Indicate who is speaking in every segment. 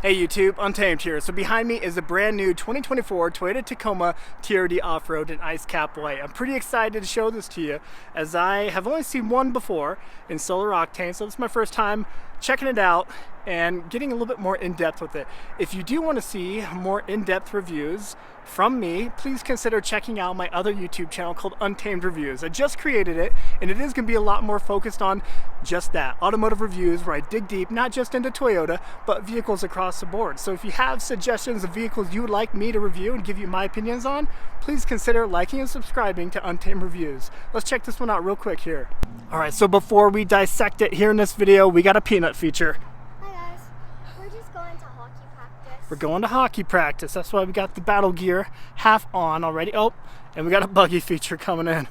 Speaker 1: Hey YouTube, Untamed here. So behind me is a brand new 2024 Toyota Tacoma TRD Off-Road in Ice Cap White. I'm pretty excited to show this to you as I have only seen one before in solar octane, so it's my first time checking it out and getting a little bit more in-depth with it. If you do want to see more in-depth reviews from me, please consider checking out my other YouTube channel called Untamed Reviews. I just created it, and it is going to be a lot more focused on just that, automotive reviews, where I dig deep, not just into Toyota, but vehicles across the board. So if you have suggestions of vehicles you would like me to review and give you my opinions on, please consider liking and subscribing to Untamed Reviews. Let's check this one out real quick here. All right, so before we dissect it here in this video, we got a peanut feature. We're going to hockey practice. That's why we got the battle gear half on already. Oh, and we got a buggy feature coming in.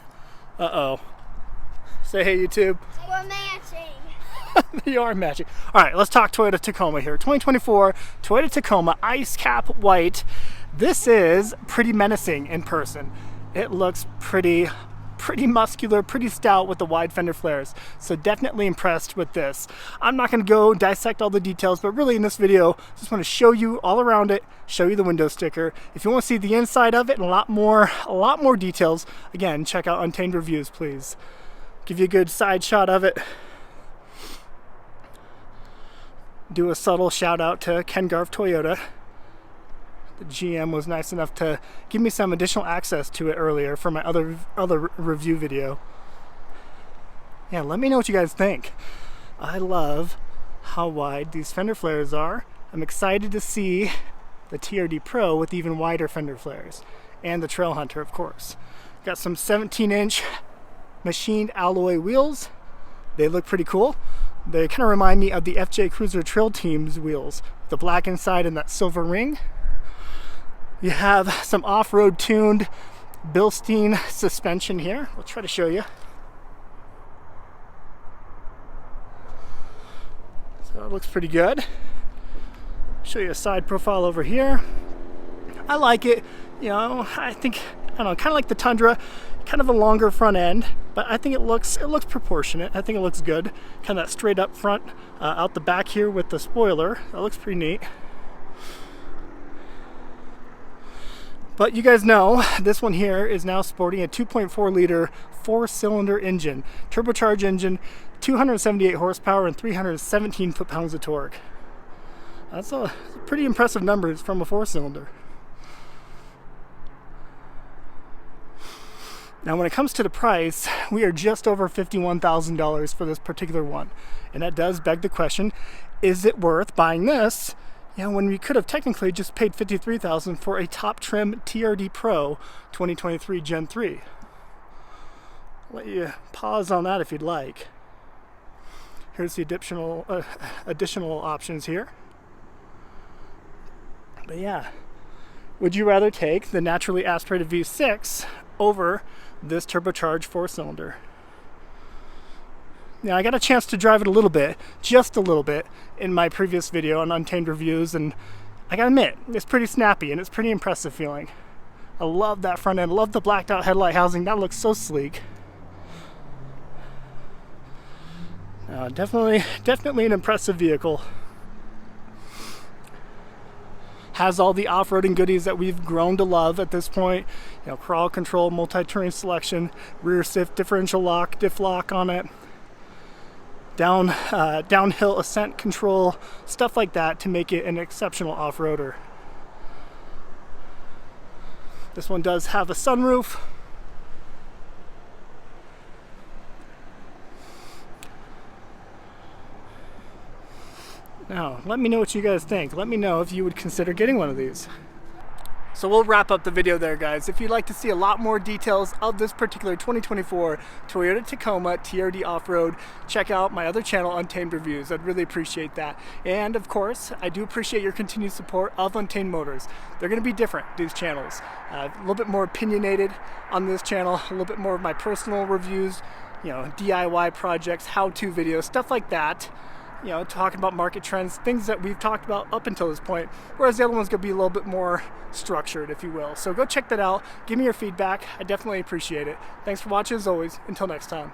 Speaker 1: Uh-oh. Say hey, YouTube.
Speaker 2: We're matching.
Speaker 1: You are matching. All right, let's talk Toyota Tacoma here. 2024 Toyota Tacoma Ice Cap White. This is pretty menacing in person. It looks pretty muscular, pretty stout with the wide fender flares. So definitely impressed with this. I'm not going to go dissect all the details, but really in this video, just want to show you all around it, show you the window sticker. If you want to see the inside of it and a lot more details, again, check out Untamed Reviews, please. Give you a good side shot of it. Do a subtle shout out to Ken Garf Toyota. The GM was nice enough to give me some additional access to it earlier for my other review video. Yeah, let me know what you guys think. I love how wide these fender flares are. I'm excited to see the TRD Pro with even wider fender flares. And the Trail Hunter, of course. Got some 17-inch machined alloy wheels. They look pretty cool. They kind of remind me of the FJ Cruiser Trail Team's wheels. The black inside and that silver ring. You have some off-road tuned Bilstein suspension here. We'll try to show you. So it looks pretty good. Show you a side profile over here. I like it. You know, I don't know, kind of like the Tundra, kind of a longer front end, but I think it looks proportionate. I think it looks good. Kind of that straight up front, out the back here with the spoiler. That looks pretty neat. But you guys know, this one here is now sporting a 2.4 liter 4-cylinder engine, turbocharged engine, 278 horsepower and 317 foot-pounds of torque. That's a pretty impressive numbers from a 4-cylinder. Now when it comes to the price, we are just over $51,000 for this particular one. And that does beg the question, is it worth buying this? Yeah, when we could have technically just paid $53,000 for a top trim TRD Pro 2023 Gen 3. I'll let you pause on that if you'd like. Here's the additional options here. But yeah, would you rather take the naturally aspirated V6 over this turbocharged 4-cylinder? Now, I got a chance to drive it a little bit, just a little bit, in my previous video on Untamed Reviews, and I gotta admit, it's pretty snappy and it's pretty impressive feeling. I love that front end, love the blacked out headlight housing, that looks so sleek. Definitely an impressive vehicle. Has all the off-roading goodies that we've grown to love at this point. You know, crawl control, multi-terrain selection, rear shift differential lock, diff lock on it. Downhill ascent control, stuff like that to make it an exceptional off-roader. This one does have a sunroof. Now, let me know what you guys think. Let me know if you would consider getting one of these. So we'll wrap up the video there, guys. If you'd like to see a lot more details of this particular 2024 Toyota Tacoma TRD Off-Road, check out my other channel, Untamed Reviews. I'd really appreciate that. And of course, I do appreciate your continued support of Untamed Motors. They're going to be different, these channels. A little bit more opinionated on this channel, a little bit more of my personal reviews, you know, DIY projects, how-to videos, stuff like that. You know, talking about market trends, things that we've talked about up until this point, whereas the other one's going to be a little bit more structured, if you will. So go check that out. Give me your feedback. I definitely appreciate it. Thanks for watching as always. Until next time.